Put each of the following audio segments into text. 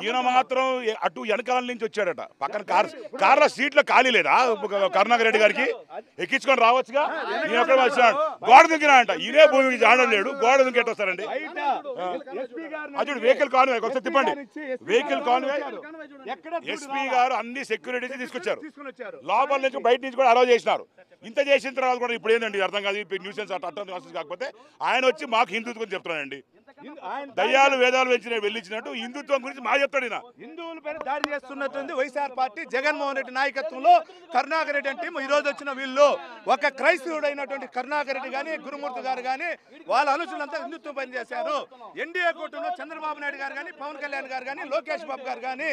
ఈయన మాత్రం అటు వెనకాల నుంచి వచ్చాడట. పక్కన కార్ల సీట్లో ఖాళీ లేదా కరుణాకర్ రెడ్డి గారికి? ఎక్కించుకొని రావచ్చుగా. ఈయన ఒక్కడ వచ్చాడు, గోడ దుంకినా అంట. ఈయనే భూమికి జాడడం లేడు, గోడ దుంకి ఎట్టొస్తారండి? అటు వెహికల్ కాన్వే ఒకసారి తిప్పండి. వెహికల్ కాన్వే ఎస్పీ గారు అన్ని సెక్యూరిటీస్ తీసుకొచ్చారు. లోపల నుంచి బయట నుంచి కూడా అలౌ చేసినారు. ఇంత చేసిన తర్వాత కూడా ఇప్పుడు ఏంటండి అర్థం కాదు. న్యూసెన్స్ అట్టం కాకపోతే ఆయన వచ్చి మాకు హిందుత్వం చెప్తున్నాడండి. దయ్యాలు వేదాలు వెళ్ళించినట్టు హిందుత్వం గురించి మా చెప్తాడు. హిందువుల పైన దాడి చేస్తున్నట్టుంది వైఎస్ఆర్ పార్టీ. జగన్మోహన్ రెడ్డి నాయకత్వంలో కరుణాకర్ రెడ్డి అంటే ఈ రోజు వచ్చిన వీళ్ళు ఒక క్రైస్తవుడైనటువంటి కరుణాకర్ రెడ్డి గాని, గురుమూర్తి గారు గాని, వాళ్ళ అనుచరులంతా హిందుత్వం పని చేశారు. ఎన్డీఏ కూటమిలో చంద్రబాబు నాయుడు గారు గాని, పవన్ కళ్యాణ్ గారు గాని, లోకేష్ బాబు గారు గాని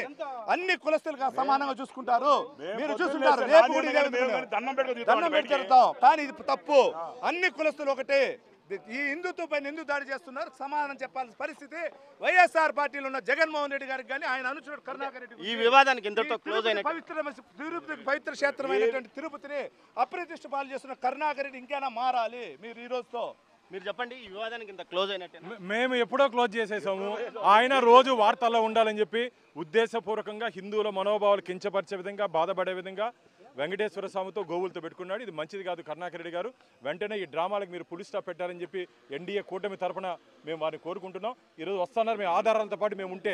అన్ని కులస్తులుగా సమానంగా చూసుకుంటారు. మీరు చూస్తుంటారు, రేపు దండం పెట్టి జరుగుతాం. కానీ ఇది తప్పు. అన్ని కులస్తులు ఒకటే. ఈ హిందుత్వ పైన ఎందుకు దాడి చేస్తున్నారు సమాధానం చెప్పాల్సిన పరిస్థితి వైఎస్ఆర్ పార్టీలో ఉన్న జగన్మోహన్ రెడ్డి గారికి కానీ, ఆయన అనుచరుడు కరుణాకర్ రెడ్డి. ఈ వివాదానికి ఇంతటితో క్లోజ్ అయిన పవిత్ర క్షేత్రమైనటువంటి తిరుపతిని అప్రతిష్ట పాలు చేస్తున్న కరుణాకర్ రెడ్డి ఇంకైనా మారాలి. మీరు ఈ రోజుతో మీరు చెప్పండి, ఈ వివాదానికి ఇంత క్లోజ్ అయినట్టు? మేము ఎప్పుడో క్లోజ్ చేసేసాము. ఆయన రోజు వార్తల్లో ఉండాలని చెప్పి ఉద్దేశపూర్వకంగా హిందువుల మనోభావాలు కించపరిచే విధంగా, బాధపడే విధంగా వెంకటేశ్వర స్వామితో గోవులతో పెట్టుకున్నాడు. ఇది మంచిది కాదు కరుణాకర్ రెడ్డి గారు. వెంటనే ఈ డ్రామాలకు మీరు పులి స్టాప్ పెట్టారని చెప్పి ఎన్డీఏ కూటమి తరఫున మేము వారిని కోరుకుంటున్నాం. ఈరోజు వస్తున్నారు, మేము ఆధారాలతో పాటు మేము ఉంటే